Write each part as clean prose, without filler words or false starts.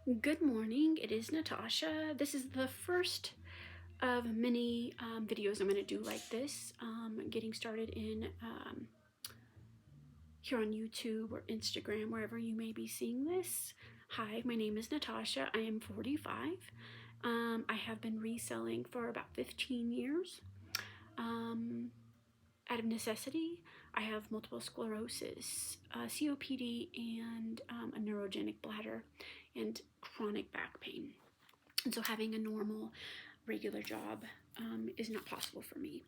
Good morning, it is Natasha. This is the first of many videos I'm going to do like this, getting started in here on YouTube or Instagram, wherever you may be seeing this. Hi, my name is Natasha. I am 45. I have been reselling for about 15 years. Out of necessity, I have multiple sclerosis, COPD, and a neurogenic bladder and chronic back pain. And so having a normal, regular job is not possible for me.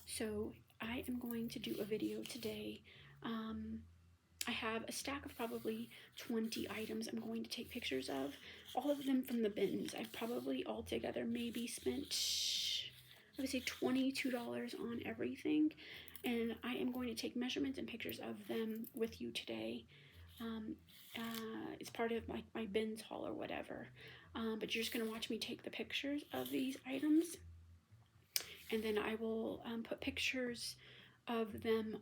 So I am going to do a video today. I have a stack of probably 20 items I'm going to take pictures of, all of them from the bins. I've probably altogether maybe spent, I would say $22 on everything. And I am going to take measurements and pictures of them with you today. It's part of my bins haul or whatever. But you're just going to watch me take the pictures of these items. And then I will put pictures of them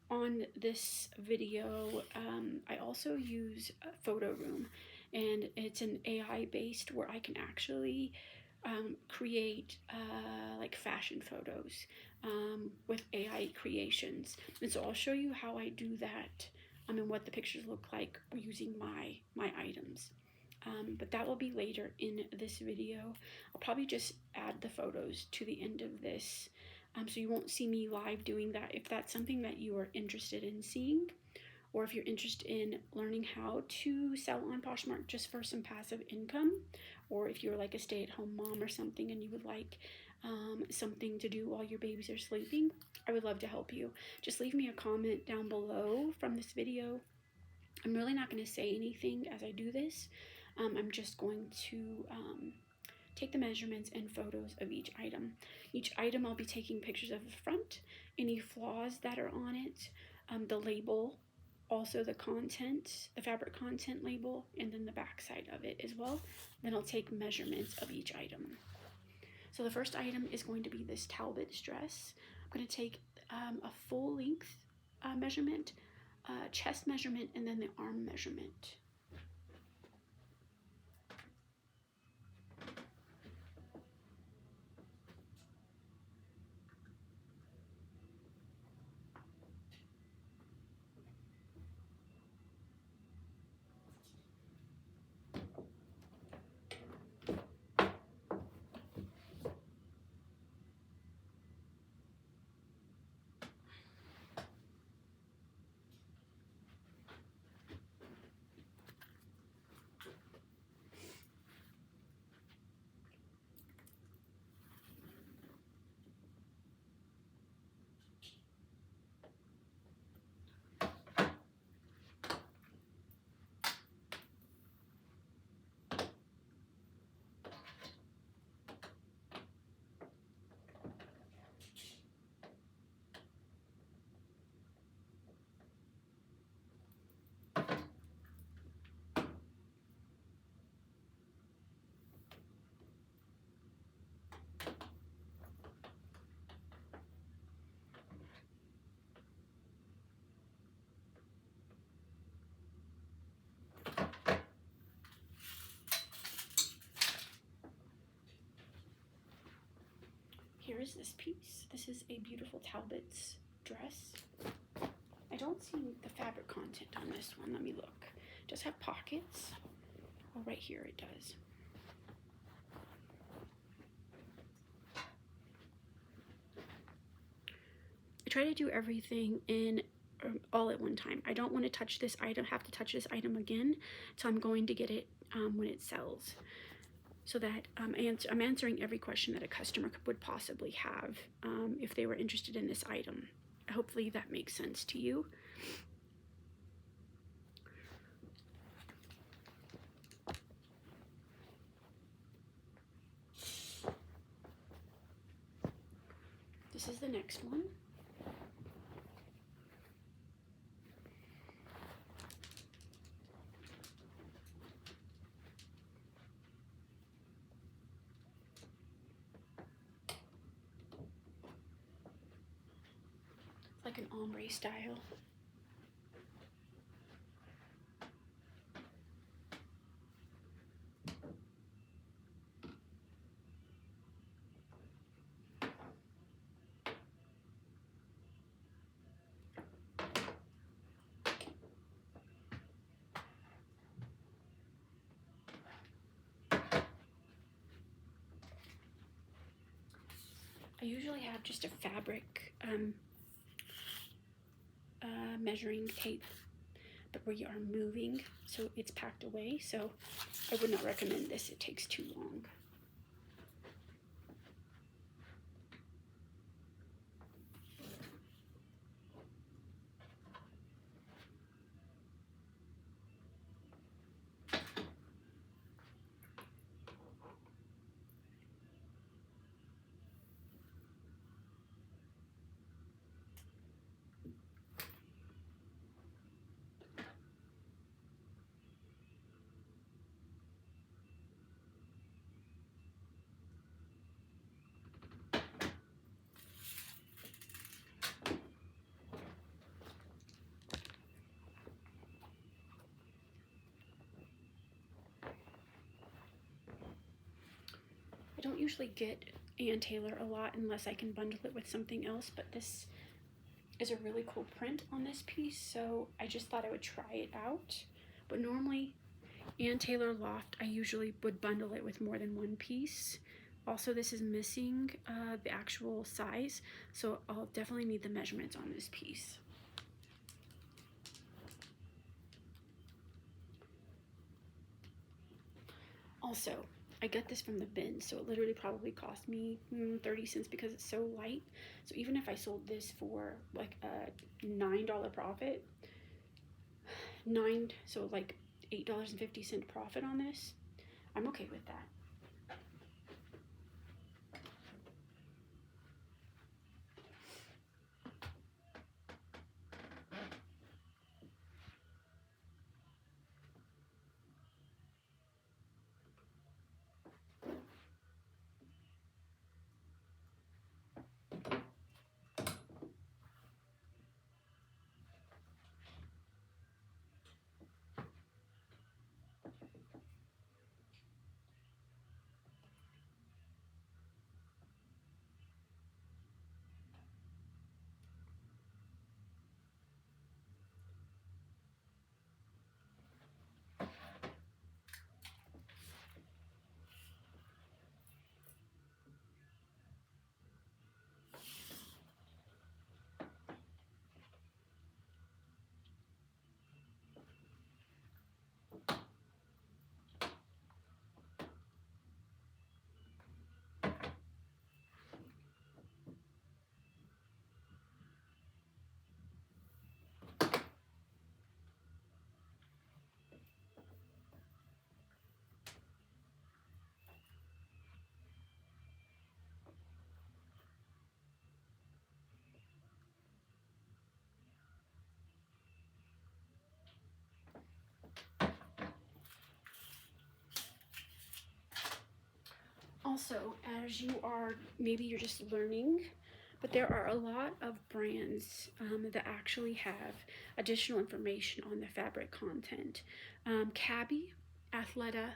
on this video. I also use Photo Room, and it's an AI based where I can actually create like fashion photos with AI creations. And so I'll show you how I do that and what the pictures look like using my items. But that will be later in this video. I'll probably just add the photos to the end of this, so you won't see me live doing that. If that's something that you are interested in seeing, or if you're interested in learning how to sell on Poshmark just for some passive income, or if you're like a stay-at-home mom or something and you would like something to do while your babies are sleeping, I would love to help you. Just leave me a comment down below from this video. I'm really not going to say anything as I do this. I'm just going to take the measurements and photos of each item. Each item I'll be taking pictures of the front, any flaws that are on it, the label, also the content, the fabric content label, and then the back side of it as well. Then I'll take measurements of each item. So the first item is going to be this Talbot's dress. I'm going to take a full length measurement, chest measurement, and then the arm measurement. Here is this piece. This is a beautiful Talbot's dress. I don't see the fabric content on this one. Let me look. It does have pockets. Oh, right here it does. I try to do everything in all at one time. I don't want to touch this item, have to touch this item again, so I'm going to get it when it sells. So that I'm answering every question that a customer would possibly have if they were interested in this item. Hopefully that makes sense to you. This is the next one. Like an ombre style. usually have just a fabric measuring tape, but we are moving, so it's packed away, so I would not recommend this. It takes too long. I don't usually get Ann Taylor a lot unless I can bundle it with something else, but this is a really cool print on this piece, so I just thought I would try it out. But normally, Ann Taylor Loft, I usually would bundle it with more than one piece. Also, this is missing the actual size, so I'll definitely need the measurements on this piece. Also, I got this from the bin, so it literally probably cost me 30 cents because it's so light. So even if I sold this for like a $9 profit, so like $8.50 profit on this, I'm okay with that. Also, as you are, maybe you're just learning, but there are a lot of brands that actually have additional information on the fabric content. Cabby, Athleta,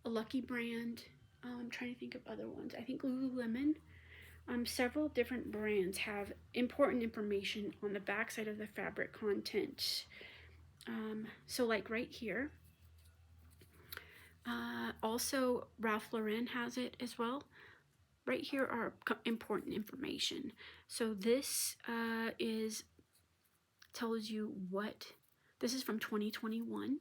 a Lucky Brand, I'm trying to think of other ones. I think Lululemon. Several different brands have important information on the backside of the fabric content. So like right here, also Ralph Lauren has it as well. Right here are important information. So this tells you what, this is from 2021.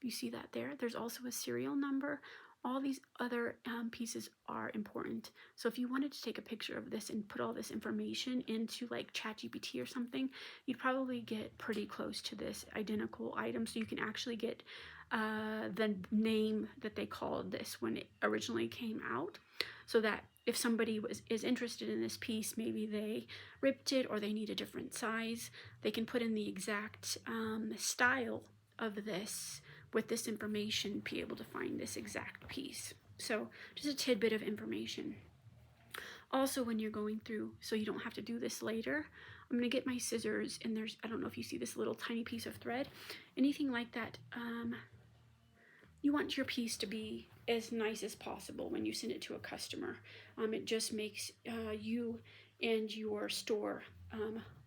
You see that there. There's also a serial number. All these other pieces are important. So if you wanted to take a picture of this and put all this information into like ChatGPT or something, you'd probably get pretty close to this identical item. So you can actually get the name that they called this when it originally came out, so that if somebody is interested in this piece, maybe they ripped it or they need a different size, they can put in the exact style of this with this information, be able to find this exact piece. So just a tidbit of information. Also, when you're going through, so you don't have to do this later, I'm gonna get my scissors, and there's, I don't know if you see this little tiny piece of thread, anything like that. You want your piece to be as nice as possible when you send it to a customer. It just makes you and your store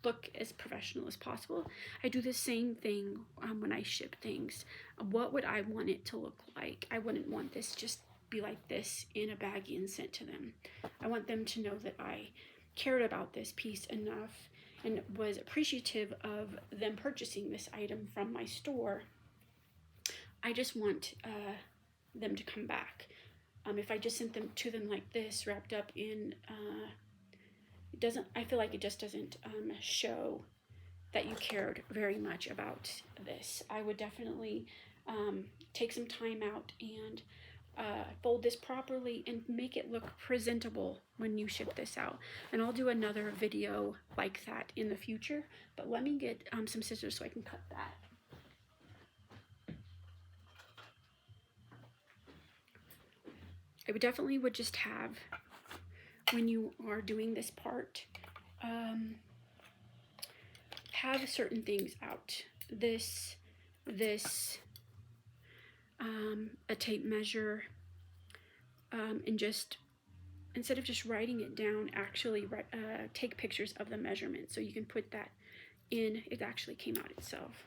look as professional as possible. I do the same thing when I ship things. What would I want it to look like? I wouldn't want this just be like this in a baggie and sent to them. I want them to know that I cared about this piece enough and was appreciative of them purchasing this item from my store. I just want them to come back. If I just sent them to them like this, wrapped up in, I feel like it just doesn't show that you cared very much about this. I would definitely take some time out and fold this properly and make it look presentable when you ship this out. And I'll do another video like that in the future, but let me get some scissors so I can cut that. I would definitely just have, when you are doing this part, have certain things out. This, a tape measure, and just, instead of just writing it down, actually take pictures of the measurement, so you can put that in. It actually came out itself.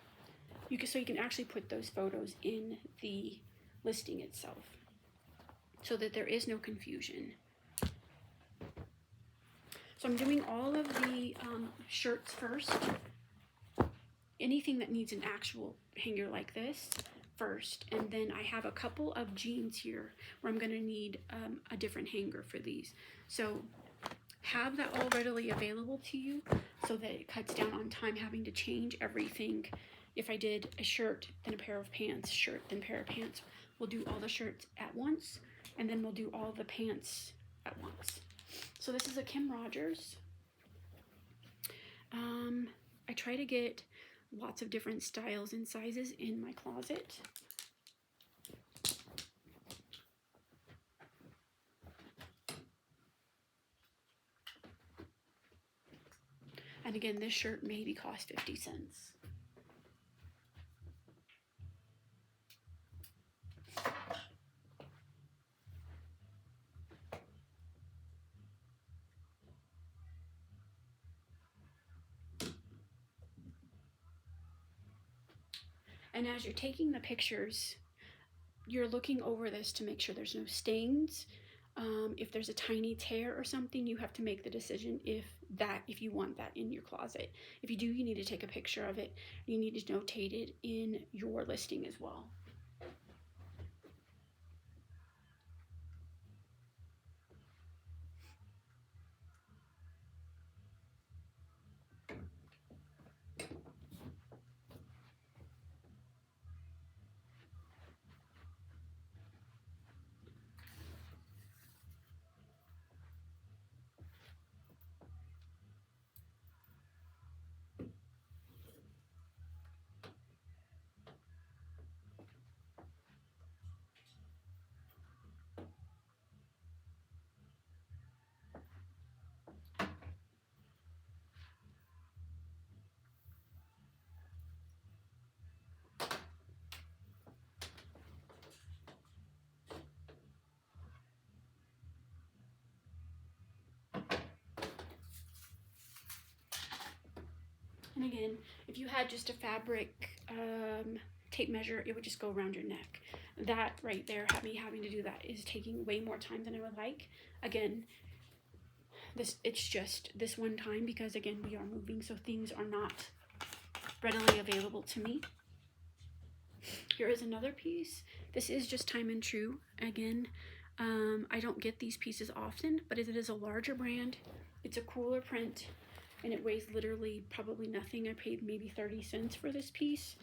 So you can actually put those photos in the listing itself, so that there is no confusion. So I'm doing all of the shirts first. Anything that needs an actual hanger like this first, and then I have a couple of jeans here where I'm going to need a different hanger for these. So have that all readily available to you, so that it cuts down on time having to change everything. If I did a shirt, then a pair of pants, shirt, then pair of pants, we'll do all the shirts at once, and then we'll do all the pants at once. So this is a Kim Rogers. I try to get lots of different styles and sizes in my closet. And again, this shirt maybe cost 50 cents. And as you're taking the pictures, you're looking over this to make sure there's no stains. If there's a tiny tear or something, you have to make the decision if you want that in your closet. If you do, you need to take a picture of it. You need to notate it in your listing as well. And again, if you had just a fabric tape measure, it would just go around your neck. That right there, me having to do that, is taking way more time than I would like. Again, it's just this one time, because again, we are moving, so things are not readily available to me. Here is another piece. This is just Time and True. Again, I don't get these pieces often, but it is a larger brand. It's a cooler print, and it weighs literally probably nothing. I paid maybe 30 cents for this piece.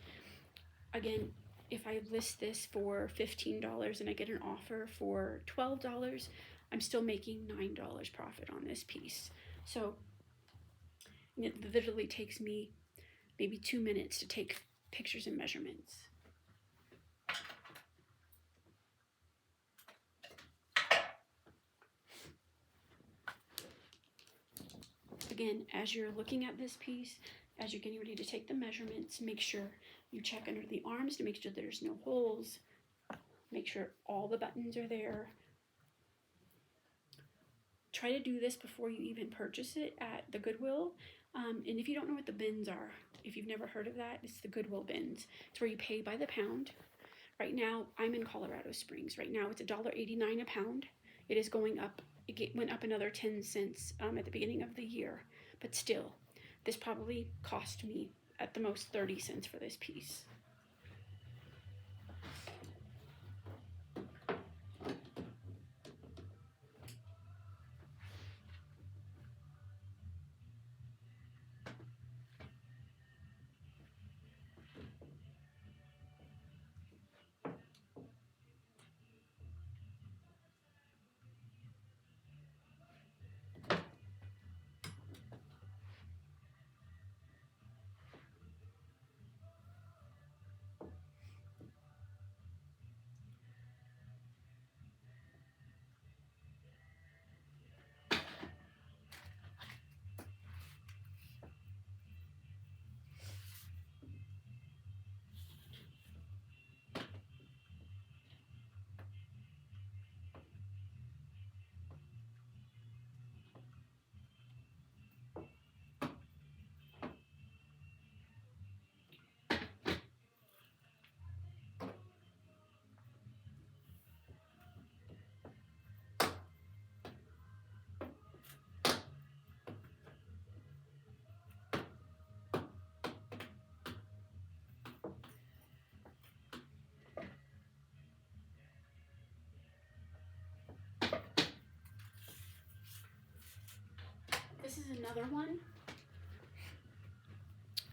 Again, if I list this for $15 and I get an offer for $12, I'm still making $9 profit on this piece. So it literally takes me maybe 2 minutes to take pictures and measurements. Again, as you're looking at this piece, as you're getting ready to take the measurements, make sure you check under the arms to make sure there's no holes. Make sure all the buttons are there. Try to do this before you even purchase it at the Goodwill. And if you don't know what the bins are, if you've never heard of that, it's the Goodwill bins. It's where you pay by the pound, Right now, I'm in Colorado Springs. Right now, it's $1.89 a pound. It is going up. It went up another 10 cents at the beginning of the year. But still, this probably cost me at the most 30 cents for this piece. This is another one.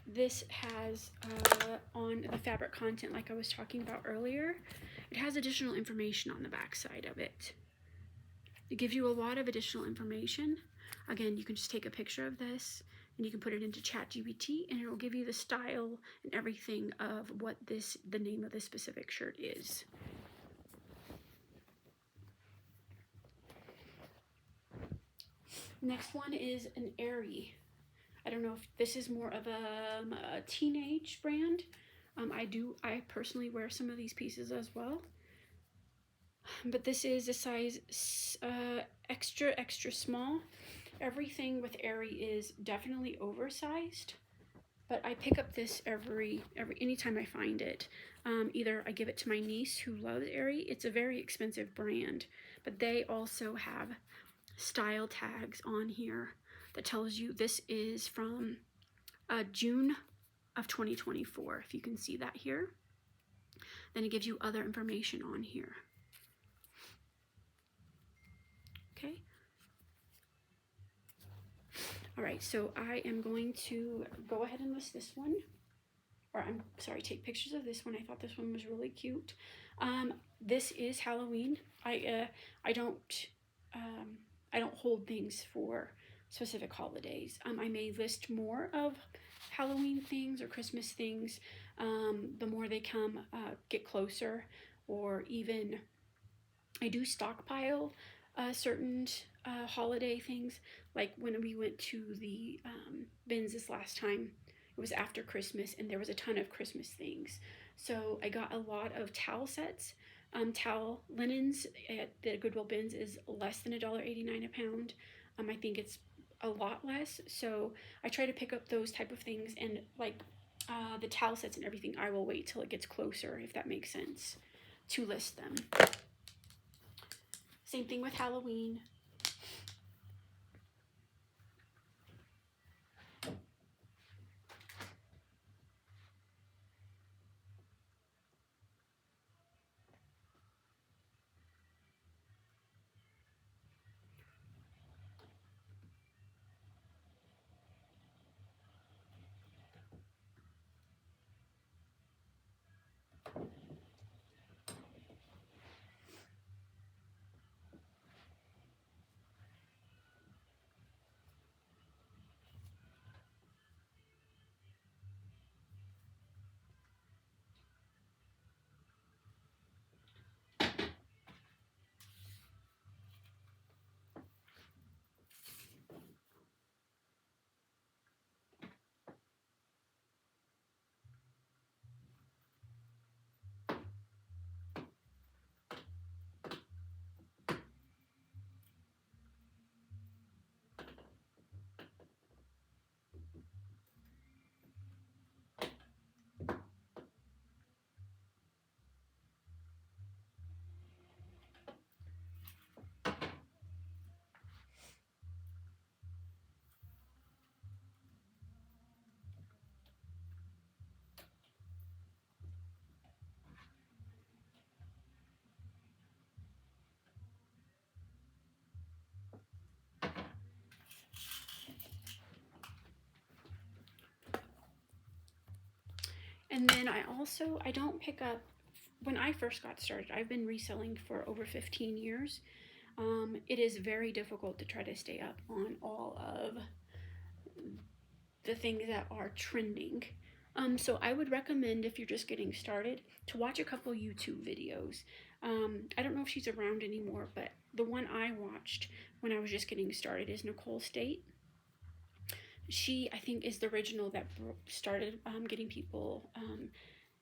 This has on the fabric content, like I was talking about earlier, it has additional information on the back side of it. It gives you a lot of additional information. Again, you can just take a picture of this and you can put it into ChatGPT and it will give you the style and everything of what the name of this specific shirt is. Next one is an Aerie. I don't know if this is more of a teenage brand. I personally wear some of these pieces as well. But this is a size extra small. Everything with Aerie is definitely oversized. But I pick up this anytime I find it. Either I give it to my niece who loves Aerie. It's a very expensive brand, but they also have style tags on here that tells you this is from June of 2024, if you can see that here. Then it gives you other information on here. Okay. All right, so I am going to go ahead and list this one. Or I'm sorry, take pictures of this one. I thought this one was really cute. This is Halloween. I don't hold things for specific holidays. I may list more of Halloween things or Christmas things the more they get closer, or even I do stockpile certain holiday things. Like when we went to the bins this last time, it was after Christmas and there was a ton of Christmas things. So I got a lot of towel sets. Towel linens at the Goodwill bins is less than $1.89 a pound. I think it's a lot less. So I try to pick up those type of things, and like the towel sets and everything, I will wait till it gets closer, if that makes sense, to list them. Same thing with Halloween. And then I don't pick up, when I first got started, I've been reselling for over 15 years. It is very difficult to try to stay up on all of the things that are trending. So I would recommend, if you're just getting started, to watch a couple YouTube videos. I don't know if she's around anymore, but the one I watched when I was just getting started is Nicole State. She, I think, is the original that started getting people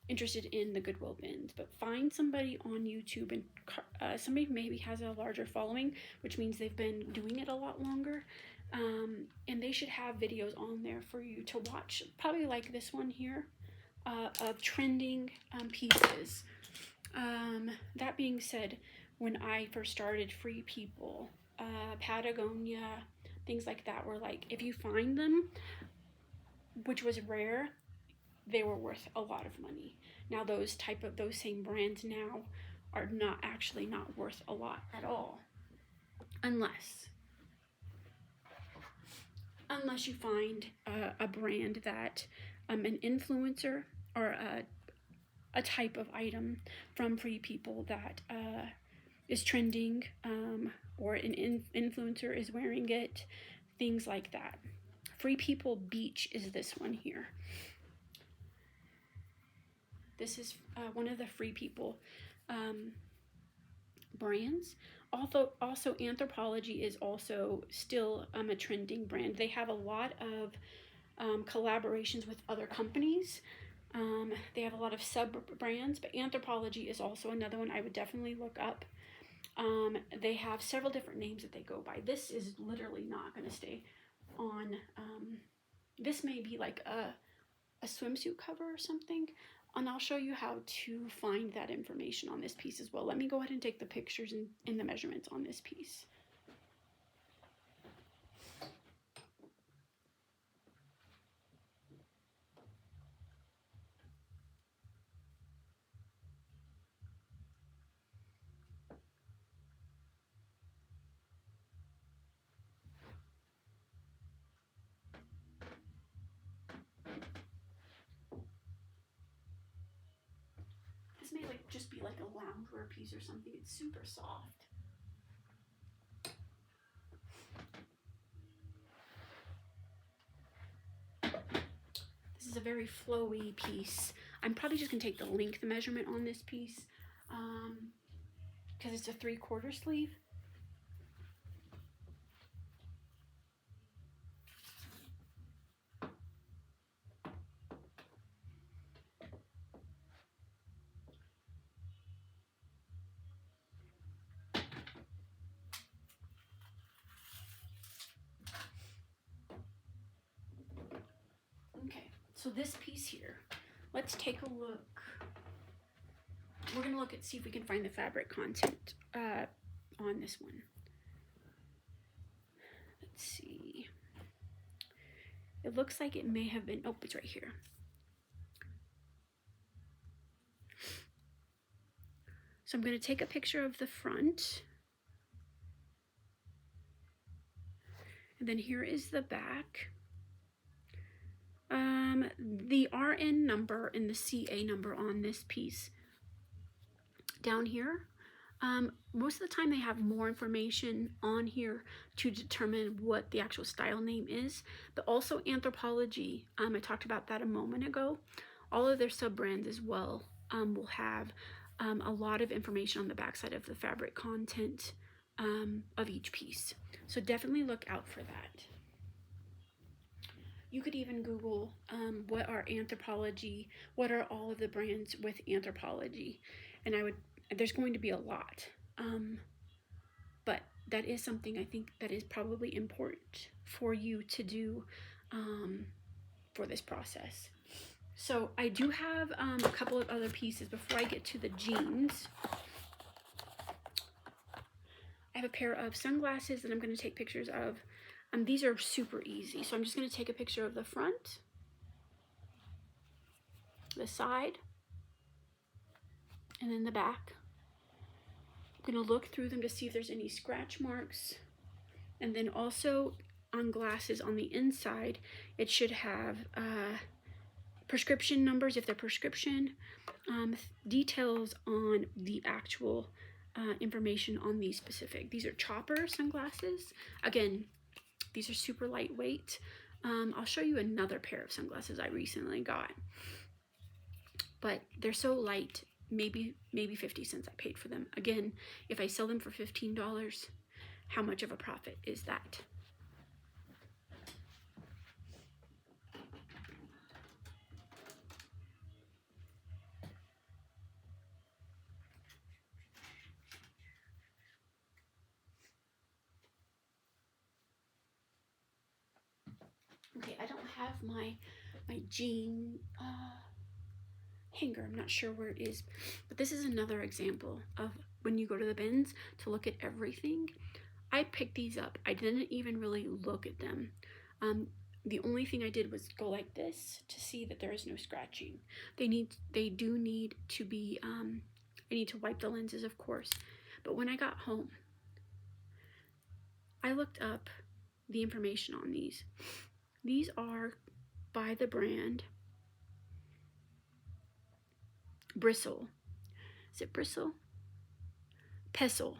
interested in the Goodwill bins. But find somebody on YouTube, and somebody maybe has a larger following, which means they've been doing it a lot longer. And they should have videos on there for you to watch, probably like this one here, of trending pieces. That being said, when I first started, Free People, Patagonia, things like that were like, if you find them, which was rare, they were worth a lot of money. Now those same brands now are not worth a lot at all, unless you find a brand that an influencer or a type of item from Free People that is trending, or an influencer is wearing it, things like that. Free People Beach is this one here. This is one of the Free People brands. Also Anthropologie is also still a trending brand. They have a lot of collaborations with other companies. They have a lot of sub brands, but Anthropologie is also another one I would definitely look up. They have several different names that they go by. This is literally not going to stay on. This may be like a swimsuit cover or something, and I'll show you how to find that information on this piece as well. Let me go ahead and take the pictures and the measurements on this piece. This may just be like a loungewear piece or something. It's super soft. This is a very flowy piece. I'm probably just gonna take the length measurement on this piece because it's a 3/4 sleeve. Okay, so this piece here, let's take a look. We're gonna see if we can find the fabric content on this one. Let's see. It looks like it may have been, oh, it's right here. So I'm going to take a picture of the front. And then here is the back. The RN number and the CA number on this piece down here. Most of the time they have more information on here to determine what the actual style name is, but also Anthropologie, I talked about that a moment ago. All of their sub-brands as well will have a lot of information on the backside of the fabric content of each piece. So definitely look out for that. You could even Google what are Anthropologie, what are all of the brands with Anthropologie, and there's going to be a lot, but that is something I think that is probably important for you to do for this process. So I do have a couple of other pieces before I get to the jeans. I have a pair of sunglasses that I'm going to take pictures of. These are super easy, so I'm just going to take a picture of the front, the side, and then the back. I'm going to look through them to see if there's any scratch marks, and then also on glasses on the inside, it should have prescription numbers, if they're prescription, details on the actual information on these specific. These are chopper sunglasses. Again, these are super lightweight. I'll show you another pair of sunglasses I recently got, but they're so light, maybe 50 cents I paid for them. Again, if I sell them for $15, how much of a profit is that? Okay, I don't have my jean hanger. I'm not sure where it is, but this is another example of when you go to the bins to look at everything. I picked these up. I didn't even really look at them. The only thing I did was go like this to see that there is no scratching. They do need to be, I need to wipe the lenses, of course. But when I got home, I looked up the information on these. These are by the brand Bristle. Is it Bristle? Pestle.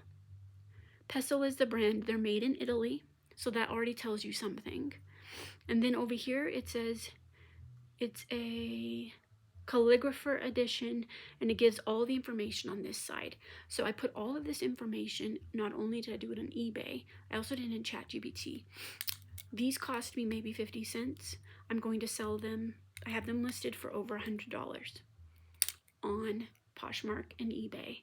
Pestle is the brand. They're made in Italy, so that already tells you something. And then over here it says it's a calligrapher edition, and it gives all the information on this side. So I put all of this information, not only did I do it on eBay, I also did it in ChatGPT. These cost me maybe 50 cents. I'm going to sell them. I have them listed for over $100 on Poshmark and eBay.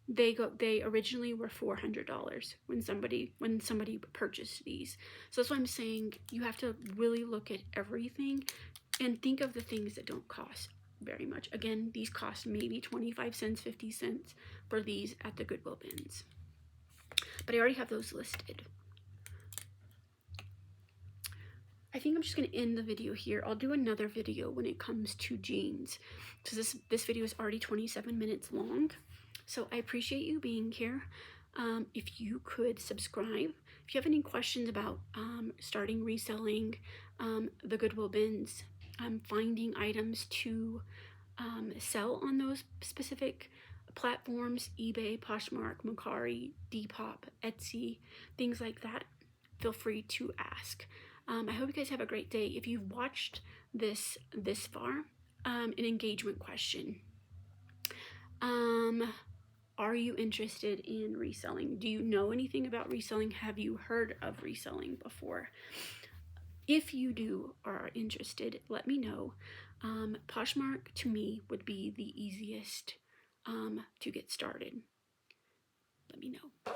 They originally were $400 when somebody purchased these. So that's why I'm saying you have to really look at everything and think of the things that don't cost very much. Again, these cost maybe 25 cents, 50 cents for these at the Goodwill bins. But I already have those listed. I think I'm just going to end the video here. I'll do another video when it comes to jeans. So this video is already 27 minutes long. So I appreciate you being here. If you could subscribe. If you have any questions about starting reselling the Goodwill bins, finding items to sell on those specific platforms, eBay, Poshmark, Mercari, Depop, Etsy, things like that, feel free to ask. I hope you guys have a great day. If you've watched this far, an engagement question. Are you interested in reselling? Do you know anything about reselling? Have you heard of reselling before? If you do or are interested, let me know. Poshmark to me would be the easiest to get started. Let me know.